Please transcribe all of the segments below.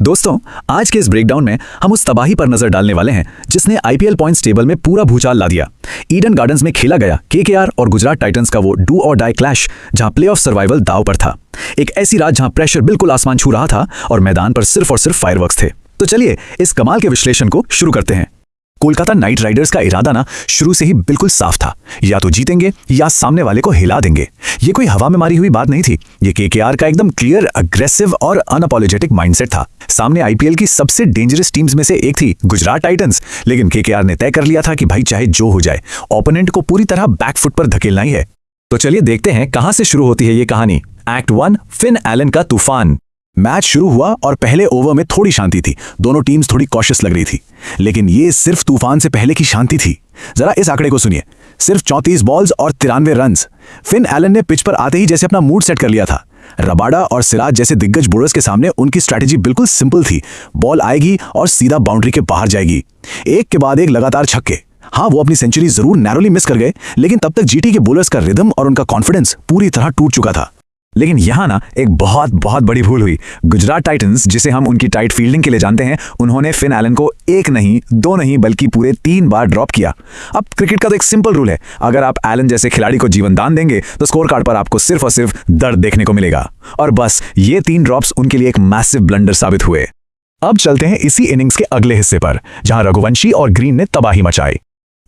दोस्तों, आज के इस ब्रेकडाउन में हम उस तबाही पर नजर डालने वाले हैं जिसने आईपीएल पॉइंट्स टेबल में पूरा भूचाल ला दिया। ईडन गार्डन्स में खेला गया केकेआर और गुजरात टाइटंस का वो डू और डाई क्लैश, जहां प्लेऑफ सर्वाइवल दांव पर था। एक ऐसी रात जहां प्रेशर बिल्कुल आसमान छू रहा था और मैदान पर सिर्फ और सिर्फ फायरवर्क्स थे। तो चलिए इस कमाल के विश्लेषण को शुरू करते हैं। कोलकाता नाइट राइडर्स का इरादा ना शुरू से ही बिल्कुल साफ था, या तो जीतेंगे या सामने वाले को हिला देंगे। ये कोई हवा में मारी हुई बात नहीं थी, ये केकेआर का एकदम क्लियर, अग्रेसिव और अनअपोलोजेटिक माइंडसेट था। सामने आईपीएल की सबसे डेंजरस टीम्स में से एक थी गुजरात टाइटंस, लेकिन केकेआर ने तय कर लिया था कि भाई चाहे जो हो जाए, ओपोनेंट को पूरी तरह बैकफुट पर धकेलना ही है। तो चलिए देखते हैं कहां से शुरू होती है ये कहानी। एक्ट 1, फिन एलन का तूफान। मैच शुरू हुआ और पहले ओवर में थोड़ी शांति थी। दोनों टीम्स थोड़ी कॉशियस लग रही थी, लेकिन ये सिर्फ तूफान से पहले की शांति थी। जरा इस आंकड़े को सुनिए, सिर्फ 34 बॉल्स और 93 रन्स। फिन एलन ने पिच पर आते ही जैसे अपना मूड सेट कर लिया था। रबाडा और सिराज जैसे दिग्गज बॉलर्स के सामने उनकी स्ट्रैटेजी बिल्कुल सिंपल थी, बॉल आएगी और सीधा बाउंड्री के बाहर जाएगी। एक के बाद एक लगातार छक्के। हाँ, वो अपनी सेंचुरी जरूर नैरोली मिस कर गए, लेकिन तब तक जीटी के बॉलर्स का रिदम और उनका कॉन्फिडेंस पूरी तरह टूट चुका था। लेकिन यहां ना एक बहुत बड़ी भूल हुई। गुजरात टाइटंस, जिसे हम उनकी टाइट फील्डिंग के लिए जानते हैं, उन्होंने फिन एलन को एक नहीं, दो नहीं, बल्कि पूरे 3 बार ड्रॉप किया। अब क्रिकेट का तो एक सिंपल रूल है, अगर आप एलन जैसे खिलाड़ी को जीवन दान देंगे तो स्कोर कार्ड पर आपको सिर्फ और सिर्फ दर्द देखने को मिलेगा। और बस ये 3 ड्रॉप्स उनके लिए एक मैसिव ब्लंडर साबित हुए। अब चलते हैं इसी इनिंग्स के अगले हिस्से पर, जहां रघुवंशी और ग्रीन ने तबाही मचाई।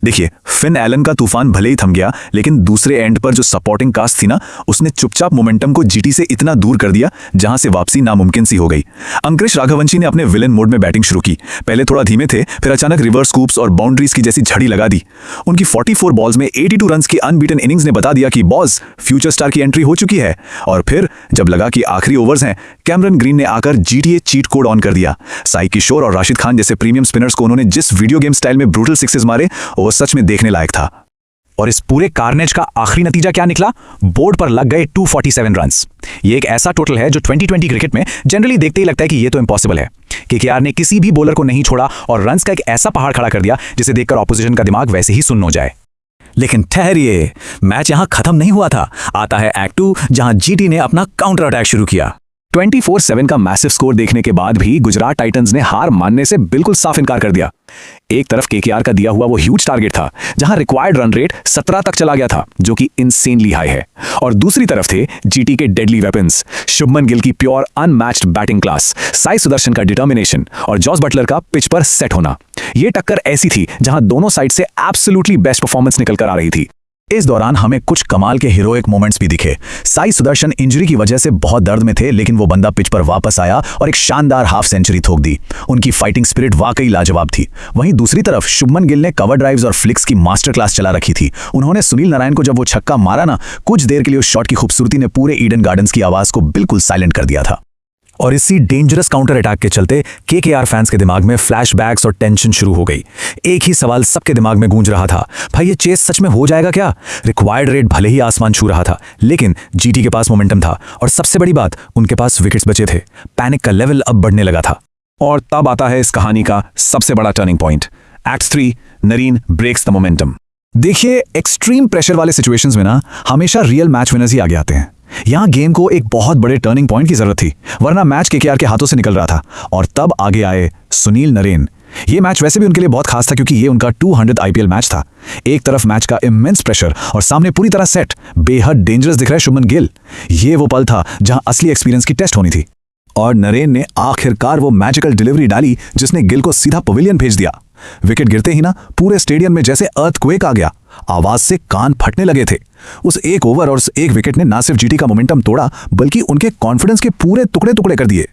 देखिए, फिन एलन का तूफान भले ही थम गया, लेकिन दूसरे एंड पर जो सपोर्टिंग कास्ट थी ना, उसने चुपचाप मोमेंटम को जीटी से इतना दूर कर दिया जहां से वापसी नामुमकिन सी हो गई। अंकुश राघवंशी ने अपने विलेन मोड में बैटिंग शुरू की। पहले थोड़ा धीमे थे, फिर अचानक रिवर्स स्कूप्स और बाउंड्रीज की जैसी झड़ी लगा दी। उनकी 44 बॉल्स में 82 रन्स की अनबीटन इनिंग्स ने बता दिया कि बॉस, फ्यूचर स्टार की एंट्री हो चुकी है। और फिर जब लगा कि आखिरी ओवर्स हैं, कैमरन ग्रीन ने आकर जीटीए चीट कोड ऑन कर दिया। साई किशोर और राशिद खान जैसे प्रीमियम स्पिनर्स को उन्होंने जिस वीडियो गेम स्टाइल में ब्रूटल सिक्सेस मारे, वो सच में देखने लायक था। और इस पूरे कार्नेज का आखिरी नतीजा क्या निकला? बोर्ड पर लग गए 247 रन्स। ये एक ऐसा टोटल है जो 2020 क्रिकेट में जनरली देखते ही लगता है कि ये तो इम्पॉसिबल है। केकेआर ने किसी भी बॉलर को नहीं छोड़ा और रन्स का एक ऐसा पहाड़ खड़ा कर दिया जिसे देखकर ऑपोजिशन का दिमाग वैसे ही सुन्न हो जाए। लेकिन ठहरिए, मैच यहां खत्म नहीं हुआ था। आता है एक्ट 2, जहां जीटी ने अपना काउंटर अटैक शुरू किया। 24-7 का मैसिव स्कोर देखने के बाद भी गुजरात टाइटंस ने हार मानने से बिल्कुल साफ इनकार कर दिया। एक तरफ केकेआर का दिया हुआ वो ह्यूज टारगेट था, जहां रिक्वायर्ड रन रेट 17 तक चला गया था, जो कि इनसेनली हाई है। और दूसरी तरफ थे जीटी के डेडली वेपन्स, शुभमन गिल की pure unmatched batting class, Sai Sudarshan का डिटर्मिनेशन और जॉस बटलर का पिच पर सेट होना। ये टक्कर ऐसी थी जहां दोनों साइड से एब्सोल्युटली बेस्ट परफॉर्मेंस निकल कर आ रही थी। इस दौरान हमें कुछ कमाल के हीरोइक मोमेंट्स भी दिखे। साई सुदर्शन इंजरी की वजह से बहुत दर्द में थे, लेकिन वो बंदा पिच पर वापस आया और एक शानदार हाफ सेंचुरी ठोक दी। उनकी फाइटिंग स्पिरिट वाकई लाजवाब थी। वहीं दूसरी तरफ शुभमन गिल ने कवर ड्राइव्स और फ्लिक्स की मास्टर क्लास चला रखी थी। उन्होंने सुनील नारायण को जब वो छक्का मारा ना, कुछ देर के लिए उस शॉट की खूबसूरती ने पूरे ईडन गार्डन्स की आवाज को बिल्कुल साइलेंट कर दिया था। और इसी डेंजरस काउंटर अटैक के चलते केकेआर फैंस के दिमाग में फ्लैशबैक्स और टेंशन शुरू हो गई। एक ही सवाल सबके दिमाग में गूंज रहा था, भाई ये चेस सच में हो जाएगा क्या? रिक्वायर्ड रेट भले ही आसमान छू रहा था, लेकिन जीटी के पास मोमेंटम था और सबसे बड़ी बात, उनके पास विकेट्स बचे थे। पैनिक का लेवल अब बढ़ने लगा था। और तब आता है इस कहानी का सबसे बड़ा turning point. Act 3, Narine breaks the momentum. देखिए, एक्सट्रीम प्रेशर वाले सिचुएशंस में ना हमेशा रियल मैच विनर्स ही आगे आते हैं। यहां गेम को एक बहुत बड़े टर्निंग पॉइंट की जरूरत थी, वरना मैच केकेआर के हाथों से निकल रहा था। और तब आगे आए सुनील नरेन। ये मैच वैसे भी उनके लिए बहुत खास था, क्योंकि ये उनका 200th आईपीएल मैच था। एक तरफ मैच का इमेंस प्रेशर और सामने पूरी तरह सेट, बेहद डेंजरस दिख रहा है शुभमन गिल। ये वो पल था जहां असली एक्सपीरियंस की टेस्ट होनी थी। और नरेन ने आखिरकार वो मैजिकल डिलीवरी डाली जिसने गिल को सीधा पवेलियन भेज दिया। विकेट गिरते ही ना पूरे स्टेडियम में जैसे अर्थक्वेक आ गया, आवाज से कान फटने लगे थे। उस एक ओवर और उस एक विकेट ने ना सिर्फ जीटी का मोमेंटम तोड़ा, बल्कि उनके कॉन्फिडेंस के पूरे टुकड़े टुकड़े कर दिए।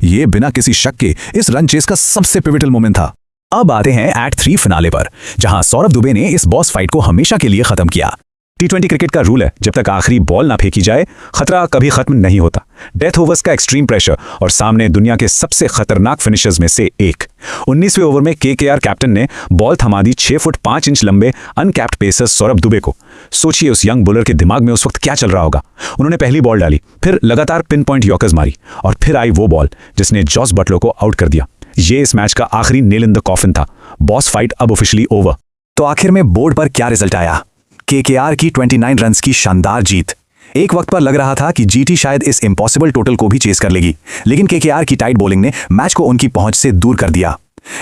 ये बिना किसी शक के इस रन चेस का सबसे पिवटल मोमेंट था। अब आते हैं एक्ट 3 फिनाले पर, जहां सौरभ दुबे ने इस बॉस फाइट को हमेशा के लिए खत्म किया। T20 क्रिकेट का रूल है, जब तक आखिरी बॉल ना फेंकी जाए, खतरा कभी खत्म नहीं होता। डेथ ओवर्स का एक्सट्रीम प्रेशर और सामने दुनिया के सबसे खतरनाक फिनिशर्स में से एक। 19वें ओवर में केकेआर कैप्टन ने बॉल थमा दी 6 फुट 5 इंच लंबे अनकैप्ड पेसर सौरभ दुबे को। सोचिए उस यंग बॉलर के दिमाग में उस वक्त क्या चल रहा होगा। उन्होंने पहली बॉल डाली, फिर लगातार पिन पॉइंट यॉर्कर्स मारी और फिर आई वो बॉल जिसने जॉस बटलर को आउट कर दिया। ये इस मैच का आखिरी नेल इन द कॉफिन था। बॉस फाइट अब ऑफिशियली ओवर। तो आखिर में बोर्ड पर क्या रिजल्ट आया? केकेआर की 29 रन्स की शानदार जीत। एक वक्त पर लग रहा था कि जीटी शायद इस इम्पॉसिबल टोटल को भी चेस कर लेगी, लेकिन केकेआर की टाइट बॉलिंग ने मैच को उनकी पहुंच से दूर कर दिया।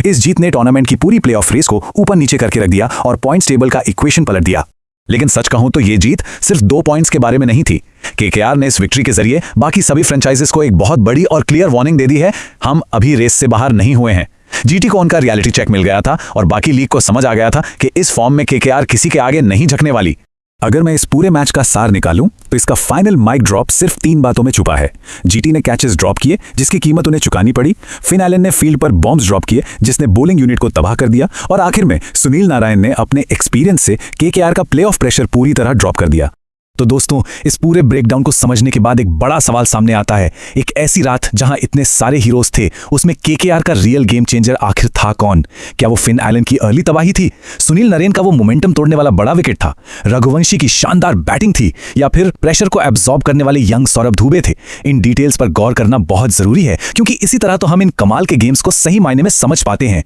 इस जीत ने टूर्नामेंट की पूरी प्लेऑफ रेस को ऊपर नीचे करके रख दिया और पॉइंट्स टेबल का इक्वेशन पलट दिया। लेकिन सच कहूं तो ये जीत सिर्फ 2 पॉइंट्स के बारे में नहीं थी। केकेआर ने इस विक्ट्री के जरिए बाकी सभी फ्रेंचाइजेस को एक बहुत बड़ी और क्लियर वार्निंग दे दी है, हम अभी रेस से बाहर नहीं हुए हैं। जीटी को उनका रियलिटी चेक मिल गया था और बाकी लीग को समझ आ गया था कि इस फॉर्म में केकेआर किसी के आगे नहीं झुकने वाली। अगर मैं इस पूरे मैच का सार निकालूं तो इसका फाइनल माइक ड्रॉप सिर्फ 3 बातों में छुपा है। जीटी ने कैचेस ड्रॉप किए जिसकी कीमत उन्हें चुकानी पड़ी, फिन एलन ने फील्ड पर बॉम्ब्स ड्रॉप किए जिसने बॉलिंग यूनिट को तबाह कर दिया, और आखिर में सुनील नारायण ने अपने एक्सपीरियंस से केकेआर का प्लेऑफ प्रेशर पूरी तरह ड्रॉप कर दिया। तो दोस्तों, इस पूरे ब्रेकडाउन को समझने के बाद एक बड़ा सवाल सामने आता है, एक ऐसी रात जहां इतने सारे हीरोज थे, उसमें केकेआर का रियल गेम चेंजर आखिर था कौन? क्या वो फिन एलन की अर्ली तबाही थी, सुनील नरेन का वो मोमेंटम तोड़ने वाला बड़ा विकेट था, रघुवंशी की शानदार बैटिंग थी, या फिर प्रेशर को एब्जॉर्ब करने वाले यंग सौरभ दुबे थे? इन डिटेल्स पर गौर करना बहुत जरूरी है, क्योंकि इसी तरह तो हम इन कमाल के गेम्स को सही मायने में समझ पाते हैं।